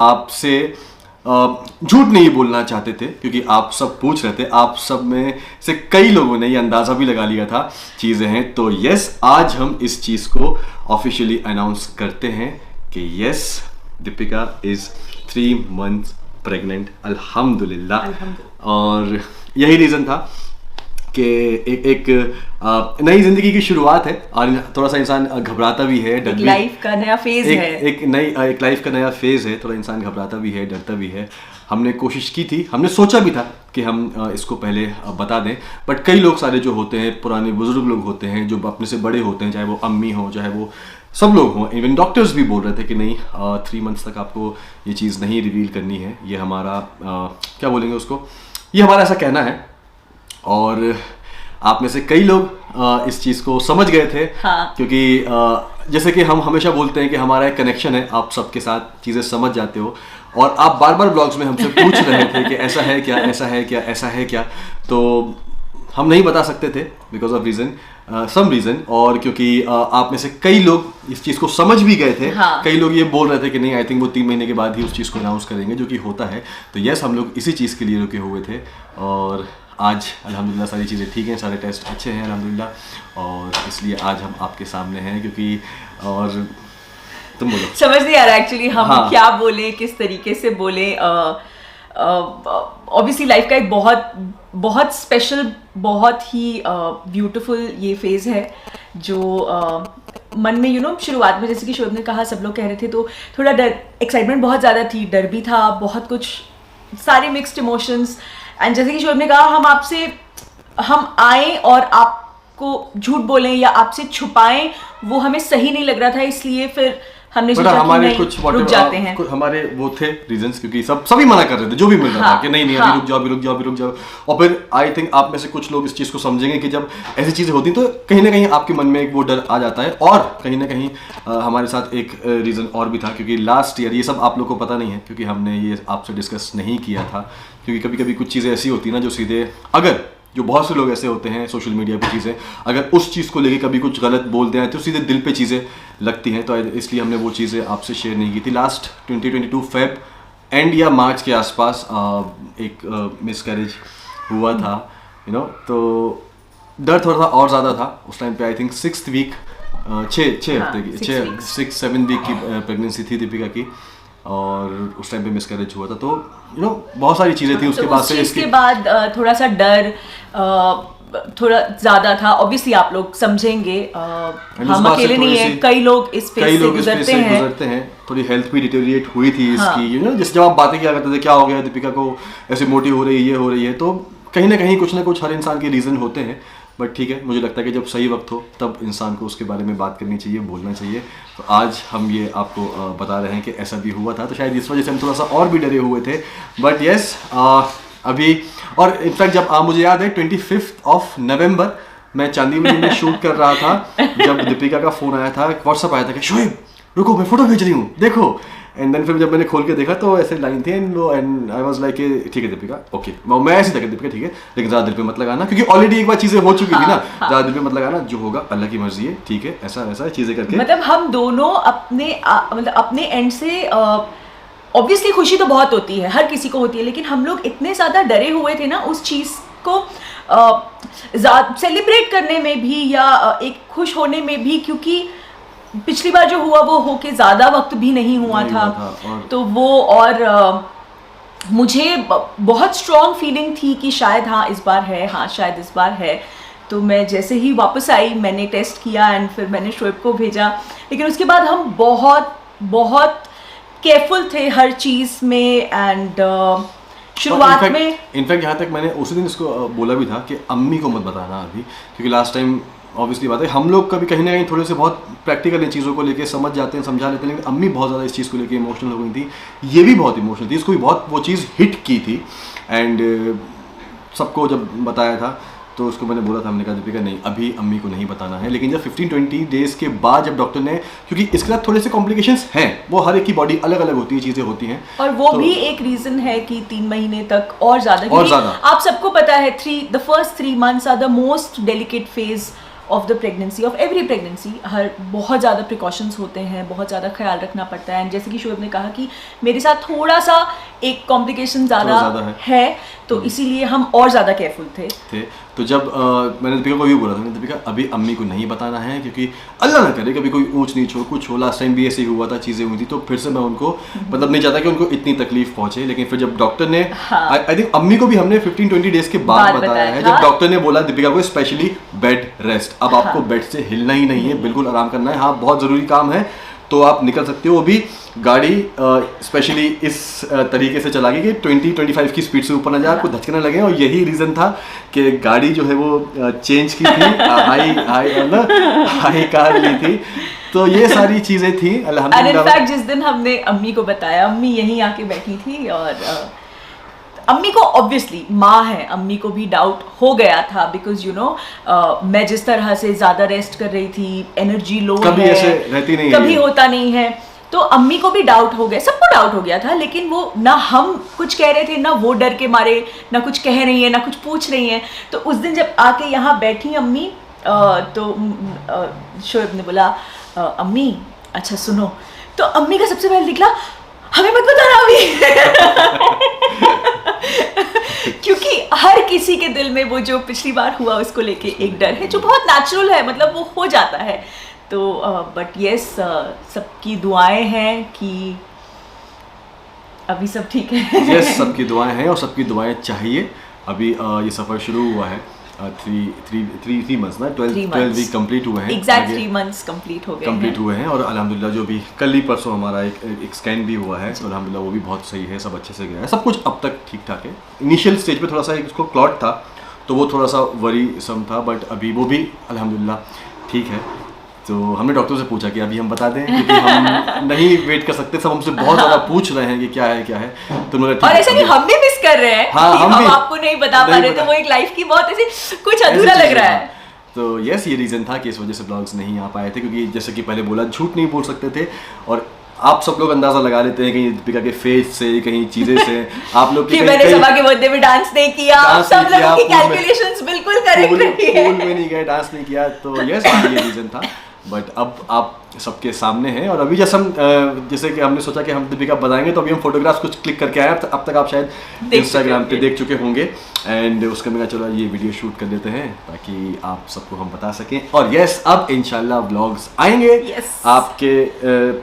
आपसे झूठ नहीं बोलना चाहते थे, क्योंकि आप सब पूछ रहे थे, आप सब में से कई लोगों ने ये अंदाज़ा भी लगा लिया था चीज़ें हैं। तो यस, आज हम इस चीज़ को ऑफिशियली अनाउंस करते हैं कि yes, Deepika is 3 months pregnant, अल्हम्दुलिल्लाह। और यही रीज़न था कि एक नई जिंदगी की शुरुआत है और थोड़ा सा इंसान घबराता भी है, डर भी, लाइफ का नया फेज है, एक लाइफ का नया फेज है, थोड़ा इंसान घबराता भी है, डरता भी है। हमने कोशिश की थी, हमने सोचा भी था कि हम इसको पहले बता दें, बट कई लोग सारे जो होते हैं, पुराने बुजुर्ग लोग होते हैं जो अपने से बड़े होते हैं, चाहे वो अम्मी हो, चाहे वो सब लोग हों, इवन डॉक्टर्स भी बोल रहे थे कि नहीं, 3 months तक आपको ये चीज़ नहीं रिवील करनी है। ये हमारा क्या बोलेंगे उसको, ये हमारा ऐसा कहना है। और आप में से कई लोग इस चीज़ को समझ गए थे, हाँ। क्योंकि जैसे कि हम हमेशा बोलते हैं कि हमारा एक कनेक्शन है, आप सबके साथ चीज़ें समझ जाते हो, और आप बार बार ब्लॉग्स में हमसे पूछ रहे थे कि ऐसा है क्या, ऐसा है क्या, ऐसा है क्या। तो हम नहीं बता सकते थे because of reason, some reason, और क्योंकि आप में से कई लोग इस चीज़ को समझ भी गए थे। हाँ। कई लोग ये बोल रहे थे कि नहीं, आई थिंक वो 3 महीने के बाद ही उस चीज़ को अनाउंस करेंगे, जो कि होता है। तो यस, हम लोग इसी चीज़ के लिए रुके हुए थे, और आज अल्हम्दुलिल्लाह सारी चीज़ें ठीक हैं, सारे टेस्ट अच्छे हैं अल्हम्दुलिल्लाह, और इसलिए आज हम आपके सामने हैं। क्योंकि और तुम बोलो, समझ नहीं आ रहा एक्चुअली हम हाँ। क्या बोले, किस तरीके से बोले। ऑब्वियसली लाइफ का एक बहुत बहुत स्पेशल, बहुत ही ब्यूटीफुल ये फेज है जो मन में शुरुआत में, जैसे कि शोएब ने कहा, सब लोग कह रहे थे, तो थोड़ा डर, एक्साइटमेंट बहुत ज़्यादा थी, डर भी था, बहुत कुछ, सारे मिक्स्ड इमोशंस। एंड जैसे कि शोएब ने कहा, हम आए और आपको झूठ बोलें या आपसे छुपाएं, वो हमें सही नहीं लग रहा था, इसलिए फिर हमने सोचा कि नहीं, रुक जाते हैं। हमारे वो थे रीजंस, क्योंकि सभी मना कर रहे थे, जो भी मिल रहा था कि नहीं हाँ। अभी रुक जाओ। और फिर आई थिंक आप में से कुछ लोग इस चीज़ को समझेंगे कि जब ऐसी चीज़ें होती तो कहीं ना कहीं आपके मन में एक वो डर आ जाता है। और कहीं ना कहीं हमारे साथ एक रीज़न और भी था, क्योंकि लास्ट ईयर, ये सब आप लोग को पता नहीं है क्योंकि हमने ये आपसे डिस्कस नहीं किया था, क्योंकि कभी कभी कुछ चीज़ें ऐसी होती है ना जो सीधे, अगर जो बहुत से लोग ऐसे होते हैं सोशल मीडिया पे, चीज़ें अगर उस चीज़ को लेके कभी कुछ गलत बोलते हैं तो सीधे दिल पे चीज़ें लगती हैं। तो इसलिए हमने वो चीज़ें आपसे शेयर नहीं की थी। लास्ट 2022 फेब एंड या मार्च के आसपास एक मिसकैरेज हुआ था, तो डर थोड़ा सा और ज़्यादा था उस टाइम पे। आई थिंक 6th वीक, 6 हफ्ते की, 6-7 वीक की प्रेगनेंसी थी दीपिका की, और उस टाइम पे मिसकैरेज हुआ था। तो बहुत सारी चीज़ें थी उसके बाद से। इसके बाद थोड़ा सा डर थोड़ा ज़्यादा था। ऑब्वियसली आप लोग समझेंगे, हम अकेले नहीं है, कई लोग इस फेज से गुजरते हैं। थोड़ी हेल्थ भी डिटेरिएट हुई थी इसकी, जैसे जब आप बातें किया करते थे, क्या हो गया दीपिका को, ऐसे मोटी हो रही है, ये हो रही है, तो कहीं ना कुछ हर इंसान के रीज़न होते हैं। बट ठीक है, मुझे लगता है कि जब सही वक्त हो तब इंसान को उसके बारे में बात करनी चाहिए, बोलना चाहिए। तो आज हम ये आपको बता रहे हैं कि ऐसा भी हुआ था, तो शायद इस वजह से हम थोड़ा सा और भी डरे हुए थे। बट यस, अभी, और इनफैक्ट जब मुझे याद है 25 नवंबर मैं चांदीवली में शूट कर रहा था, जब दीपिका का फ़ोन आया था, व्हाट्सअप आया था कि शोएब रुको, मैं फ़ोटो भेज रही हूँ, देखो। एंड देन फिर जब मैंने खोल के देखा तो ऐसे लाइन थी, एंड आई वाज लाइक ठीक है दीपिका, ओके। मैं ऐसे था कि दीपिका ठीक है, लेकिन ज़्यादा दिल पे मत लगाना, क्योंकि ऑलरेडी एक बार चीज़ें हो चुकी थी ना। ज़्यादा दिल पे मत लगाना, जो होगा अल्लाह की मर्जी है, ठीक है, ऐसा चीज़ें करके, मतलब हम दोनों अपने एंड से ऑब्वियसली खुशी तो बहुत होती है, हर किसी को होती है, लेकिन हम लोग इतने ज़्यादा डरे हुए थे ना उस चीज़ को सेलिब्रेट करने में भी, या एक खुश होने में भी, क्योंकि पिछली बार जो हुआ वो होके ज़्यादा वक्त भी नहीं हुआ था। तो वो, और मुझे बहुत स्ट्रॉन्ग फीलिंग थी कि शायद इस बार है। तो मैं जैसे ही वापस आई, मैंने टेस्ट किया एंड फिर मैंने शोएब को भेजा। लेकिन उसके बाद हम बहुत बहुत केयरफुल थे हर चीज़ में, एंड शुरुआत में इनफैक्ट यहाँ तक मैंने उसी दिन इसको बोला भी था कि अम्मी को मत बताना अभी, क्योंकि लास्ट टाइम ऑब्वियसली बात है, हम लोग कभी कहीं ना कहीं थोड़े से बहुत प्रैक्टिकल इन चीज़ों को लेके समझ जाते हैं, समझा लेते हैं, लेकिन अम्मी बहुत ज़्यादा इस चीज़ को लेके इमोशनल हो गई थी। ये भी बहुत इमोशनल थी, इसको भी बहुत वो चीज़ हिट की थी। एंड सबको जब बताया था तो उसको मैंने बोला था, हमने कहा दीपिका नहीं, अभी अम्मी को नहीं बताना है। लेकिन जब 15-20 डेज़ के बाद जब डॉक्टर ने, क्योंकि इसके साथ थोड़े से कॉम्प्लिकेशंस हैं, वो हर एक की बॉडी अलग अलग होती है, चीज़ें होती हैं, और वो तो भी एक रीज़न है कि 3 महीने तक और ज़्यादा आप सबको पता है, the first 3 months are the most delicate phase of the pregnancy, of every pregnancy, हर बहुत ज़्यादा प्रिकॉशंस होते हैं, बहुत ज़्यादा ख्याल रखना पड़ता है। एंड जैसे कि शोएब ने कहा कि मेरे साथ थोड़ा सा एक कॉम्प्लिकेशन ज़्यादा है, तो इसीलिए हम और ज़्यादा केयरफुल थे। तो जब मैंने दीपिका को भी बोला था, दीपिका अभी अम्मी को नहीं बताना है, क्योंकि अल्लाह ना करे कभी कोई ऊंच नीच हो, कुछ हो, लास्ट टाइम भी ऐसे ही हुआ था, चीज़ें हुई थी, तो फिर से मैं उनको मतलब नहीं चाहता कि उनको इतनी तकलीफ पहुंचे। लेकिन फिर जब डॉक्टर ने आई थिंक अम्मी को भी हमने 15-20 डेज के बाद बताया है, जब डॉक्टर ने बोला दीपिका को स्पेशली बेड रेस्ट, अब आपको बेड से हिलना ही नहीं है, बिल्कुल आराम करना है, हाँ बहुत ज़रूरी काम है तो आप निकल सकते हो। अभी गाड़ी स्पेशली इस तरीके से चला कि 20-25 की स्पीड से ऊपर ना जाए, आपको धचके ना लगे, और यही रीज़न था कि गाड़ी जो है वो चेंज की थी, हाई कार ली थी, तो ये सारी चीज़ें थी अल्हम्दुलिल्लाह। इनफैक्ट जिस दिन हमने अम्मी को बताया, अम्मी यहीं आके बैठी थी, और अम्मी को ऑब्वियसली माँ है, अम्मी को भी डाउट हो गया था, बिकॉज यू नो मैं जिस तरह से ज़्यादा रेस्ट कर रही थी, एनर्जी लो कभी है, ऐसे रहती नहीं, कभी होता नहीं है, तो अम्मी को भी डाउट हो गया, सबको डाउट हो गया था। लेकिन वो ना हम कुछ कह रहे थे, ना वो डर के मारे ना कुछ कह रही है, ना कुछ पूछ रही हैं। तो उस दिन जब आके यहाँ बैठी अम्मी, तो शोएब ने बोला अम्मी अच्छा सुनो, तो अम्मी का सबसे पहले निकला हमें मत बताना अभी क्योंकि हर किसी के दिल में वो जो पिछली बार हुआ उसको लेके एक डर है, जो बहुत नेचुरल है, मतलब वो हो जाता है। तो बट यस, सबकी दुआएं हैं कि अभी सब ठीक है। यस, सबकी दुआएं हैं और सबकी दुआएं चाहिए। अभी ये सफ़र शुरू हुआ है, 3 मंथ्स ना 12 वीक कंप्लीट हुए हैं, एग्जैक्ट 3 मंथ्स कंप्लीट हुए हैं। और अल्हम्दुलिल्लाह जो भी कल ही परसों हमारा एक स्कैन भी हुआ है, तो अल्हम्दुलिल्लाह वो भी बहुत सही है, सब अच्छे से गया है, सब कुछ अब तक ठीक ठाक है। इनिशियल स्टेज पे थोड़ा सा उसको क्लॉट था, तो वो थोड़ा सा वरीसम था, बट अभी वो भी अल्हम्दुलिल्लाह ठीक है। तो हमने डॉक्टर से पूछा कि अभी हम बता दें, क्योंकि हम नहीं वेट कर सकते, सब हमसे बहुत ज़्यादा पूछ रहे हैं कि क्या है, तो उन्होंने और ऐसा नहीं हम भी मिस कर रहे हैं, हाँ, हम आपको नहीं बता पा रहे, तो वो एक लाइफ की बहुत ऐसी कुछ अधूरा लग रहा है। तो यस, ये रीज़न था कि इस वजह से ब्लॉग्स नहीं आ पाए थे, क्योंकि जैसे कि पहले बोला झूठ नहीं बोल सकते थे, और आप सब लोग अंदाजा लगा लेते हैं कहीं दीपिका के फेस से, कहीं चीजें से, आप लोग कि मैंने सभा के बर्थडे में डांस नहीं किया, सब लोगों की कैलकुलेशंस बिल्कुल करेक्ट रही है, पूल में नहीं गए, डांस नहीं किया, तो यस ये रीज़न था। बट अब आप सबके सामने हैं, और अभी जैसे कि हमने सोचा कि हम दीपिका बताएंगे, तो अभी हम फोटोग्राफ्स कुछ क्लिक करके आए, अब तक आप शायद इंस्टाग्राम पे देख चुके होंगे, एंड उसका मैंने चलो ये वीडियो शूट कर लेते हैं ताकि आप सबको हम बता सकें। और यस, अब इंशाल्लाह व्लॉग्स आएंगे आपके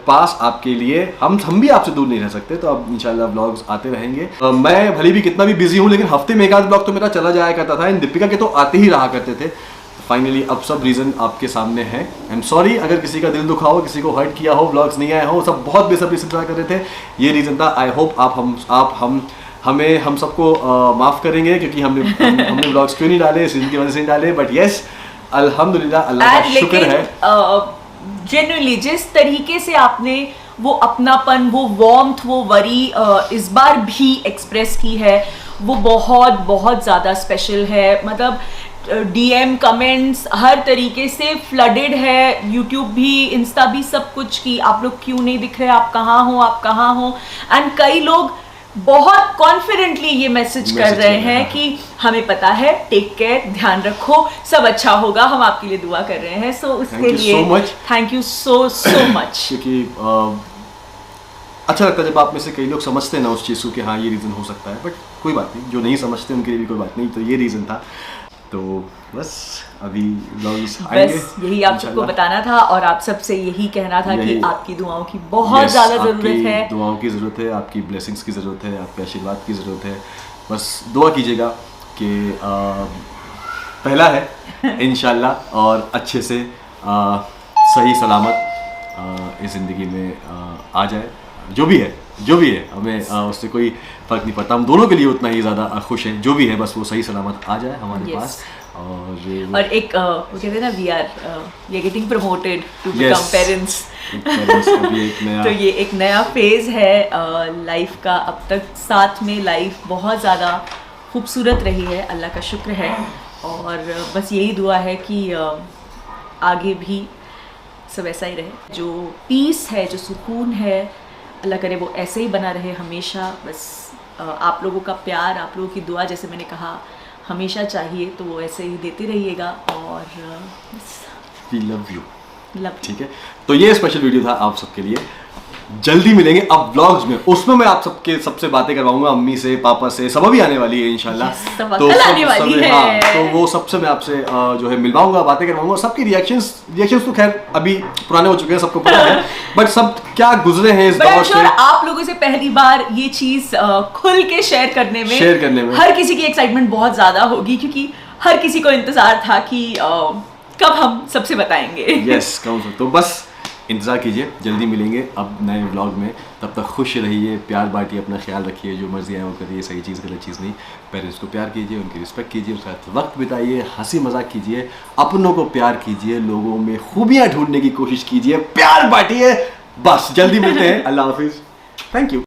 पास, आपके लिए। हम भी आपसे दूर नहीं रह सकते, तो अब इंशाल्लाह व्लॉग्स आते रहेंगे। मैं भले भी कितना भी बिजी हूँ, लेकिन हफ्ते में एक आध व्लॉग तो मेरा चला जाया करता था, एंड दीपिका के तो आते ही रहा करते थे। फाइनली अब सब रीज़न आपके सामने है। आई एम सॉरी अगर किसी का दिल दुखा हो, किसी को हर्ट किया हो, व्लॉग्स नहीं आए हो, सब बहुत बेसब्री से इंतजार कर रहे थे, ये रीज़न था। आई होप हम सबको माफ़ करेंगे, क्योंकि हमने व्लॉग्स क्यों नहीं डाले, इस रीज़न की वजह से नहीं डाले। बट येस, अल्हम्दुलिल्लाह, अल्लाह का शुक्र है। जेन्युइनली जिस तरीके से आपने वो अपनापन, वो वार्मथ, वो वरी इस बार भी एक्सप्रेस की है, वो बहुत बहुत ज़्यादा स्पेशल है। मतलब DM कमेंट्स हर तरीके से फ्लडेड है, यूट्यूब भी, इंस्टा भी, सब कुछ कि आप लोग क्यों नहीं दिख रहे, आप कहाँ हो। एंड कई लोग बहुत कॉन्फिडेंटली ये मैसेज कर रहे हैं कि हमें पता है, टेक केयर, ध्यान रखो, सब अच्छा होगा, हम आपके लिए दुआ कर रहे हैं। सो उसके लिए थैंक यू सो मच। क्योंकि अच्छा लगता है जब आप में से कई लोग समझते हैं ना उस चीज़ को कि हाँ ये रीज़न हो सकता है, बट कोई बात नहीं, जो नहीं समझते उनके लिए भी कोई बात नहीं। तो ये रीज़न था, तो बस अभी व्लॉग्स आएंगे, बस यही आप सबको बताना था, और आप सबसे यही कहना था कि आपकी दुआओं की बहुत ज़्यादा ज़रूरत है, दुआओं की ज़रूरत है, आपकी ब्लेसिंग्स की ज़रूरत है, आपके आशीर्वाद की ज़रूरत है। बस दुआ कीजिएगा कि पहला है इंशाल्लाह, और अच्छे से सही सलामत इस ज़िंदगी में आ जाए, जो भी है हमें उससे कोई फ़र्क नहीं पड़ता, हम दोनों के लिए उतना ही ज़्यादा खुश हैं, जो भी है बस वो सही सलामत आ जाए हमारे पास। और एक वो कहते हैं ना, we are getting promoted to become parents, तो ये एक नया फेज़ है लाइफ का। अब तक साथ में लाइफ बहुत ज़्यादा खूबसूरत रही है, अल्लाह का शुक्र है, और बस यही दुआ है कि आगे भी सब ऐसा ही रहे। जो पीस है, जो सुकून है, अल्लाह करे वो ऐसे ही बना रहे हमेशा। बस आप लोगों का प्यार, आप लोगों की दुआ, जैसे मैंने कहा, हमेशा चाहिए, तो वो ऐसे ही देते रहिएगा और वी लव यू। लव। ठीक है, तो ये स्पेशल वीडियो था आप सबके लिए। जल्दी मिलेंगे अब व्लॉग्स में, उसमें मैं आप सबके सबसे बातें करवाऊंगा, अम्मी से, पापा से, सब अभी आने वाली है इंशाल्लाह। Yes, सब आने वाली है। हाँ, तो वो सबसे मैं आपसे जो है मिलवाऊंगा, बातें करवाऊंगा। सबके रिएक्शंस तो खैर अभी पुराने हो चुके हैं, सबको पता है, बट सब क्या गुजरे हैं इस दौर से। आप लोगों से पहली बार ये चीज खुल के शेयर करने में हर किसी की एक्साइटमेंट बहुत ज्यादा होगी, क्योंकि हर किसी को इंतजार था कि कब हम सबसे बताएंगे। यस, तो बस इंतज़ार कीजिए, जल्दी मिलेंगे अब नए व्लॉग में। तब तक खुश रहिए, प्यार बांटिए, अपना ख्याल रखिए, जो मर्जी आए वो करिए, सही चीज़ गलत चीज़ नहीं। पेरेंट्स को प्यार कीजिए, उनकी रिस्पेक्ट कीजिए, उनके साथ वक्त बिताइए, हंसी मजाक कीजिए, अपनों को प्यार कीजिए, लोगों में खूबियाँ ढूंढने की कोशिश कीजिए, प्यार बांटिए। बस जल्दी मिलते हैं। अल्लाह हाफिज़, थैंक यू।